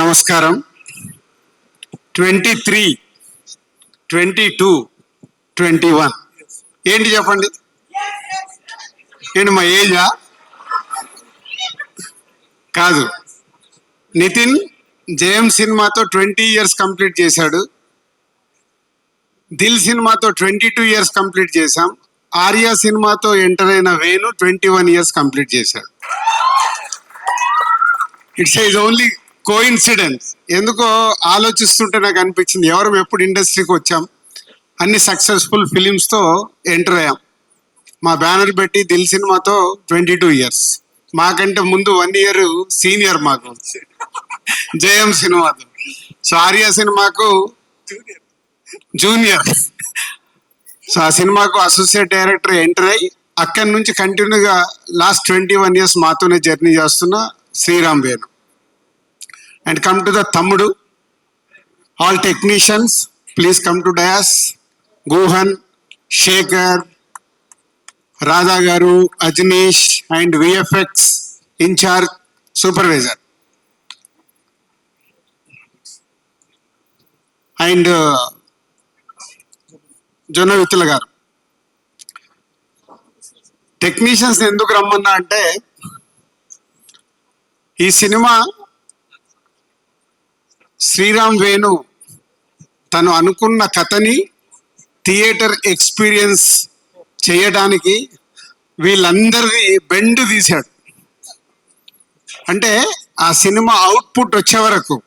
నమస్కారం. 23, 22, 21 ఏంటి చెప్పండి? ఏంటి మా ఏజా? కాదు. నితిన్ జయం సినిమాతో 20 years కంప్లీట్ చేశాడు. దిల్ సినిమాతో 22 years కంప్లీట్ చేశాం. ఆర్యా సినిమాతో ఎంటర్ అయిన వేణు 21 years కంప్లీట్ చేశాడు. It's is only coincidence. ఎందుకో ఆలోచిస్తుంటే నాకు అనిపించింది, ఎవరు ఎప్పుడు ఇండస్ట్రీకి వచ్చాం, అన్ని సక్సెస్ఫుల్ ఫిలిమ్స్తో ఎంటర్ అయ్యాం. మా బ్యానర్ పెట్టి దిల్ సినిమాతో 22 years, మాకంటే ముందు 1 year సీనియర్ మాకు జయం సినిమాతో. సో ఆర్యా సినిమాకు జూనియర్. సో ఆ సినిమాకు అసోసియేట్ డైరెక్టర్ ఎంటర్ అయ్యి అక్కడి నుంచి కంటిన్యూగా లాస్ట్ 21 years మాతోనే జర్నీ చేస్తున్న Sriram Venu. And come to the Tammudu. All technicians, please come to dais. Guhan, Shekhar, Radha Garu, Ajneesh, and VFX in charge supervisor. And Jonna Vithala garu. Technicians enduku rammanna ante ee cinema Sriram Venu తను అనుకున్న కథని theatre experience చేయడానికి వీళ్ళందరిది bend తీశాడు. అంటే ఆ cinema output వచ్చే వరకు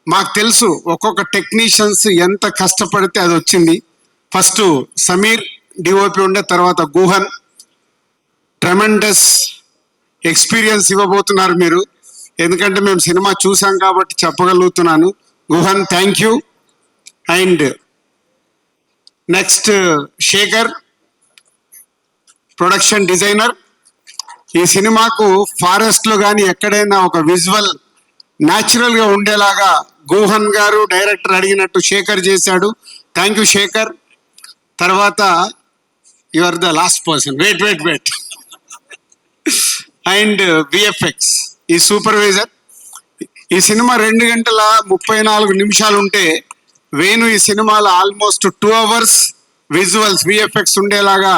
మాకు తెలుసు ఒక్కొక్క టెక్నీషియన్స్ ఎంత కష్టపడితే అది వచ్చింది. ఫస్ట్ సమీర్ డిఓపి ఉండే, తర్వాత గుహన్. ట్రెమెండస్ ఎక్స్పీరియన్స్ ఇవ్వబోతున్నారు మీరు, ఎందుకంటే మేము సినిమా చూసాం కాబట్టి చెప్పగలుగుతున్నాను. Guhan, thank you. And next Shekhar, production designer. ఈ సినిమాకు ఫారెస్ట్లో కానీ ఎక్కడైనా ఒక విజువల్ న్యాచురల్గా ఉండేలాగా గుహన్ గారు డైరెక్టర్ అడిగినట్టు శేఖర్ చేశాడు. Thank you Shekhar. తర్వాత you are the last person, wait. And VFX ఈ సూపర్వైజర్. ఈ సినిమా 2 గంటల 34 నిమిషాలు ఉంటే వేణు ఈ సినిమాలో ఆల్మోస్ట్ 2 hours విజువల్స్ విఎఫ్ఎక్స్ ఉండేలాగా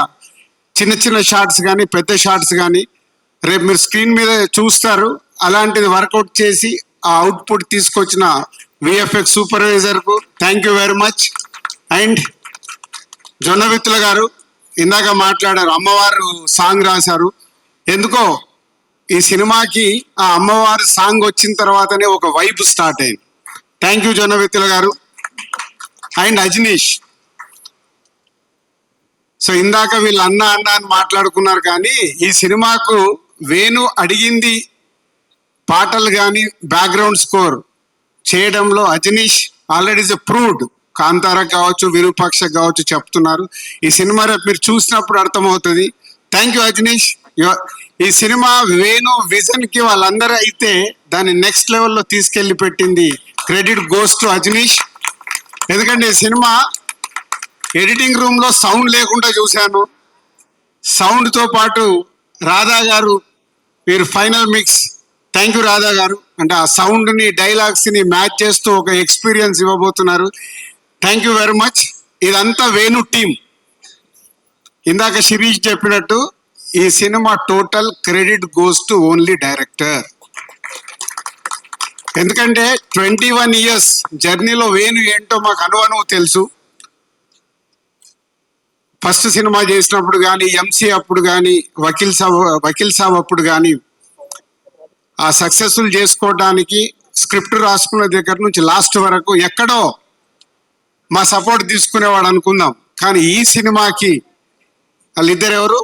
చిన్న చిన్న షార్ట్స్ కానీ పెద్ద షార్ట్స్ కానీ రేపు మీరు స్క్రీన్ మీద చూస్తారు, అలాంటిది వర్కౌట్ చేసి ఆ అవుట్పుట్ తీసుకొచ్చిన విఎఫ్ఎక్స్ సూపర్వైజర్కు thank you very much. And Jonnavittula గారు ఇందాక మాట్లాడారు, అమ్మవారు సాంగ్ రాశారు. ఎందుకో ఈ సినిమాకి ఆ అమ్మవారి సాంగ్ వచ్చిన తర్వాతనే ఒక వైబ్ స్టార్ట్ అయింది. థ్యాంక్ యూ జొన్న విత్తుల గారు. అండ్ అజనీష్. సో ఇందాక వీళ్ళు అన్న అని మాట్లాడుకున్నారు, కానీ ఈ సినిమాకు వేణు అడిగింది పాటలు కానీ బ్యాక్గ్రౌండ్ స్కోర్ చేయడంలో Ajaneesh already is proved. Kantara కావచ్చు, విరూపాక్ష కావచ్చు చెప్తున్నారు. ఈ సినిమా రేపు మీరు చూసినప్పుడు అర్థమవుతుంది. Thank you Ajaneesh. ఈ సినిమా వేణు విజన్ కి వాళ్ళందరూ అయితే దాన్ని నెక్స్ట్ లెవెల్లో తీసుకెళ్లి పెట్టింది. Credit goes to Ajaneesh. ఎందుకంటే ఈ సినిమా ఎడిటింగ్ రూమ్ లో సౌండ్ లేకుండా చూశాను. సౌండ్ తో పాటు రాధా గారు మీరు final mix. Thank you Radha గారు. అంటే ఆ సౌండ్ ని డైలాగ్స్ ని మ్యాచ్ చేస్తూ ఒక ఎక్స్పీరియన్స్ ఇవ్వబోతున్నారు. Thank you very much. ఇదంతా వేణు టీమ్. ఇందాక శిరీష్ చెప్పినట్టు ఈ cinema total credit goes to only director. ఎందుకంటే 21 years జర్నీలో వేణు ఏంటో మాకు అనువనువు తెలుసు. ఫస్ట్ సినిమా చేసినప్పుడు కానీ, ఎంసీ అప్పుడు కానీ, వకీల్ సాబ్ అప్పుడు కానీ ఆ సక్సెస్ఫుల్ చేసుకోవడానికి స్క్రిప్ట్ రాసుకున్న దగ్గర నుంచి లాస్ట్ వరకు ఎక్కడో మా సపోర్ట్ తీసుకునేవాడు అనుకుందాం. కానీ ఈ సినిమాకి వాళ్ళిద్దరు ఎవరు?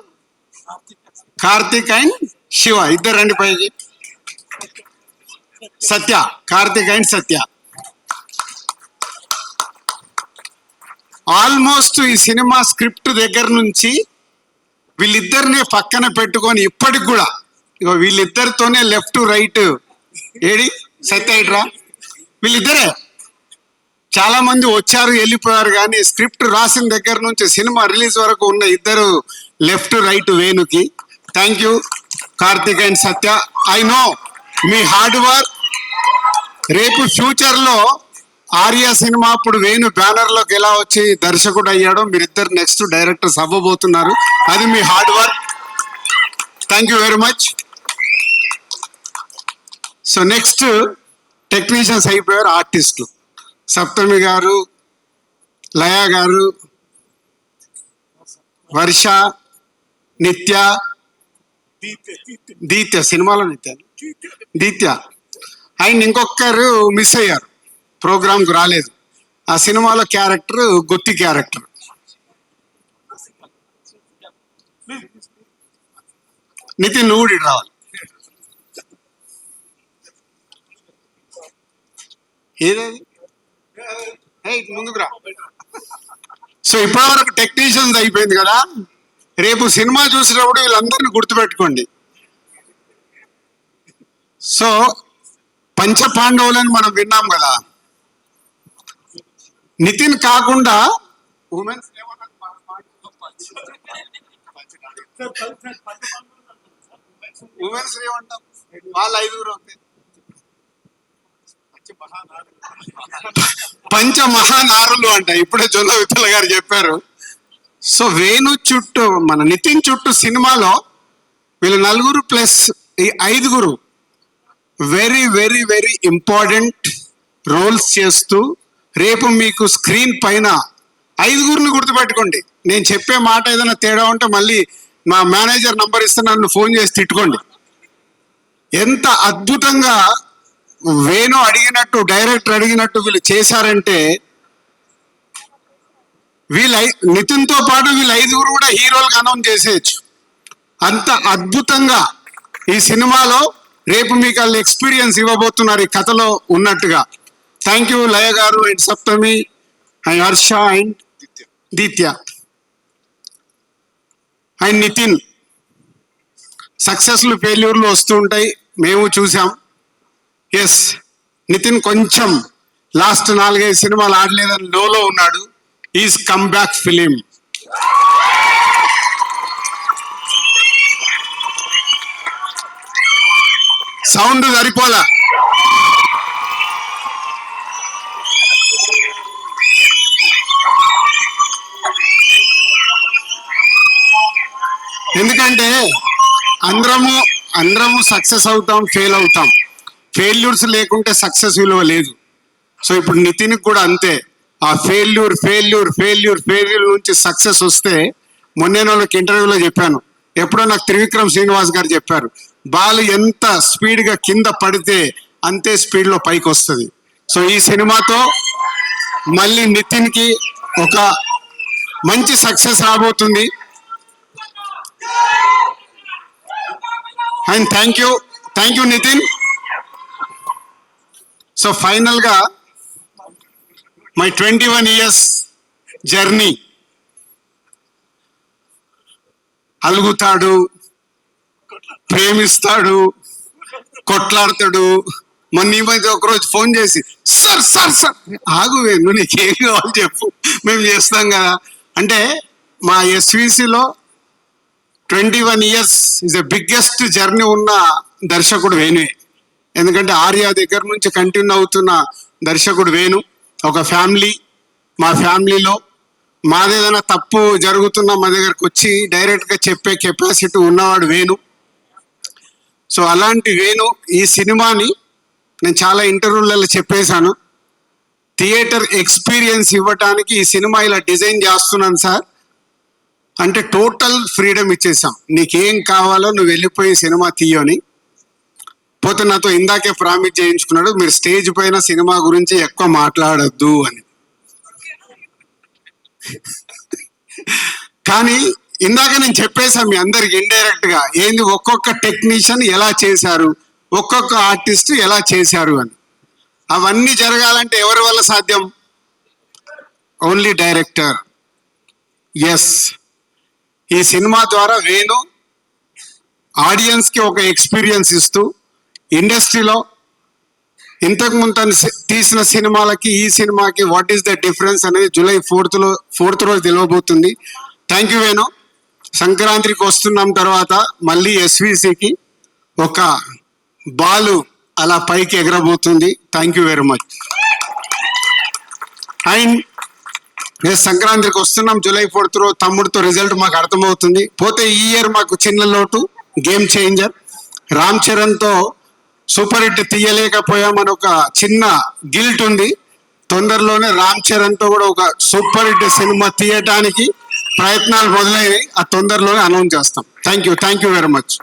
కార్తిక్ అండ్ శివ. ఇద్దరు రండి పైకి. సత్య, కార్తిక్ అండ్ సత్య. ఆల్మోస్ట్ ఈ సినిమా స్క్రిప్ట్ దగ్గర నుంచి వీళ్ళిద్దరిని పక్కన పెట్టుకొని ఇప్పటికి కూడా ఇగో వీళ్ళిద్దరితోనే లెఫ్ట్ రైట్. ఏడి సత్య ఇట్రా. వీళ్ళిద్దరే. చాలా మంది వచ్చారు వెళ్ళిపోయారు, కానీ స్క్రిప్ట్ రాసిన దగ్గర నుంచి సినిమా రిలీజ్ వరకు ఉన్న ఇద్దరు లెఫ్ట్ రైట్ వేణుకి. Thank you Karthik and Satya. I know me hard work రేపు ఫ్యూచర్ లో ఆర్య సినిమా అప్పుడు వేణు బ్యానర్ లోకి ఎలా వచ్చి దర్శకుడు అయ్యాడో మీరిద్దరు నెక్స్ట్ డైరెక్టర్స్ అవ్వబోతున్నారు. అది మీ hard work. Thank you very much. So next technicians అయిపోయారు, ఆర్టిస్టులు. సప్తమి గారు, లయ గారు, వర్ష, నిత్య, దీత్య సినిమాలో దీత్య అండ్ ఇంకొకరు మిస్ అయ్యారు, ప్రోగ్రామ్కి రాలేదు. ఆ సినిమాలో క్యారెక్టర్ గుత్తి క్యారెక్టర్. నితిన్ నువ్వు కూడా రావాలి. ఏదది ముందుకు రా. సో ఇప్పటివరకు టెక్నీషియన్స్ అయిపోయింది కదా. రేపు సినిమా చూసినప్పుడు వీళ్ళందరినీ గుర్తుపెట్టుకోండి. సో పంచ పాండవులని మనం విన్నాం కదా. నితిన్ కాకుండా ఉమెన్స్ ఏమంటాం, వాళ్ళ 5 పంచమహానారులు అంట. ఇప్పుడే జొన్న విఠల గారు చెప్పారు. సో వేణు చుట్టూ, మన నితిన్ చుట్టూ సినిమాలో వీళ్ళు 4 ప్లస్ ఈ 5 very very very important roles చేస్తూ రేపు మీకు స్క్రీన్ పైన 5 గుర్తుపెట్టుకోండి. నేను చెప్పే మాట ఏదైనా తేడా ఉంటే మళ్ళీ మా మేనేజర్ నంబర్ ఇస్తే నన్ను ఫోన్ చేసి తిట్టుకోండి. ఎంత అద్భుతంగా వేణు అడిగినట్టు, డైరెక్టర్ అడిగినట్టు వీళ్ళు చేశారంటే, నితిన్తో పాటు వీళ్ళు 5 కూడా హీరోలుగా అనౌన్స్ చేసేయచ్చు. అంత అద్భుతంగా ఈ సినిమాలో రేపు మీకు వాళ్ళు ఎక్స్పీరియన్స్ ఇవ్వబోతున్నారు ఈ కథలో ఉన్నట్టుగా. Thank you Laya garu and Saptami and Harsha and Deethya and Nitin. సక్సెస్లు ఫెయిల్యూర్లు వస్తూ ఉంటాయి, మేము చూసాం. ఎస్, నితిన్ కొంచెం లాస్ట్ 4-5 సినిమాలు ఆడలేదని లోలో ఉన్నాడు. Is come back film. Sound సరిపోలా. ఎందుకంటే అందరము సక్సెస్ అవుతాం, ఫెయిల్ అవుతాం. ఫెయిల్యూర్స్ లేకుంటే సక్సెస్ విలువ లేదు. సో ఇప్పుడు నితిన్కి కూడా అంతే. ఆ ఫెయిల్యూర్ నుంచి సక్సెస్ వస్తే, మొన్నే వాళ్ళకి ఇంటర్వ్యూలో చెప్పాను, ఎప్పుడో నాకు త్రివిక్రమ్ శ్రీనివాస్ గారు చెప్పారు, బాల్ ఎంత స్పీడ్గా కింద పడితే అంతే స్పీడ్లో పైకి వస్తుంది. సో ఈ సినిమాతో మళ్ళీ నితిన్కి ఒక మంచి సక్సెస్ రాబోతుంది. And thank you Nitin. So ఫైనల్గా మై 21 years జర్నీ. అలుగుతాడు, ప్రేమిస్తాడు, కొట్లాడతాడు. మొన్న ఈ మధ్య ఒకరోజు ఫోన్ చేసి, సార్ ఆగు వేణు, నీకేం కావాలి చెప్పు, మేము చేస్తాం కదా అంటే. మా ఎస్విసిలో 21 years is the biggest journey ఉన్న దర్శకుడు వేణువే. ఎందుకంటే ఆర్య దగ్గర నుంచి కంటిన్యూ అవుతున్న దర్శకుడు వేణు. ఒక ఫ్యామిలీ, మా ఫ్యామిలీలో మాదేదైనా తప్పు జరుగుతున్నా మా దగ్గరకు వచ్చి డైరెక్ట్గా చెప్పే కెపాసిటీ ఉన్నవాడు వేణు. సో అలాంటి వేణు ఈ సినిమాని నేను చాలా ఇంటర్వ్యూలలో చెప్పేశాను, థియేటర్ ఎక్స్పీరియన్స్ ఇవ్వటానికి ఈ సినిమా ఇలా డిజైన్ చేస్తున్నాను సార్ అంటే టోటల్ ఫ్రీడమ్ ఇచ్చేసాం. నీకేం కావాలో నువ్వు వెళ్ళిపోయి సినిమా తీయని. పోతే నాతో ఇందాకే ప్రామిస్ చేయించుకున్నాడు, మీరు స్టేజ్ పైన సినిమా గురించి ఎక్కువ మాట్లాడొద్దు అని. కానీ ఇందాక నేను చెప్పేశాను మీ అందరికి ఇండైరెక్ట్గా, ఏంది ఒక్కొక్క టెక్నీషియన్ ఎలా చేశారు, ఒక్కొక్క ఆర్టిస్ట్ ఎలా చేశారు అని. అవన్నీ జరగాలంటే ఎవరి వల్ల సాధ్యం? Only director. ఎస్, ఈ సినిమా ద్వారా వేణు ఆడియన్స్కి ఒక ఎక్స్పీరియన్స్ ఇస్తూ ఇండస్ట్రీలో ఇంతకుముందు తీసిన సినిమాలకి ఈ సినిమాకి వాట్ ఈస్ ద డిఫరెన్స్ అనేది July 4th రోజు తెలియబోతుంది. Thank you Venu. సంక్రాంతికి వస్తున్నాం తర్వాత మళ్ళీ ఎస్విసికి ఒక బాలు అలా పైకి ఎగరబోతుంది. Thank you very much. And సంక్రాంతికి వస్తున్నాం, జూలై 4th తమ్ముడితో రిజల్ట్ మాకు అర్థమవుతుంది. పోతే ఈ ఇయర్ మాకు చిన్న లోటు, గేమ్ చేంజర్ రామ్ చరణ్తో సూపర్ హిట్ తీయలేకపోయామని ఒక చిన్న గిల్ట్ ఉంది. తొందరలోనే రామ్ చరణ్తో కూడా ఒక సూపర్ హిట్ సినిమా తీయటానికి ప్రయత్నాలు మొదలైనవి. ఆ తొందరలోనే అనౌన్స్ చేస్తాం. Thank you very much.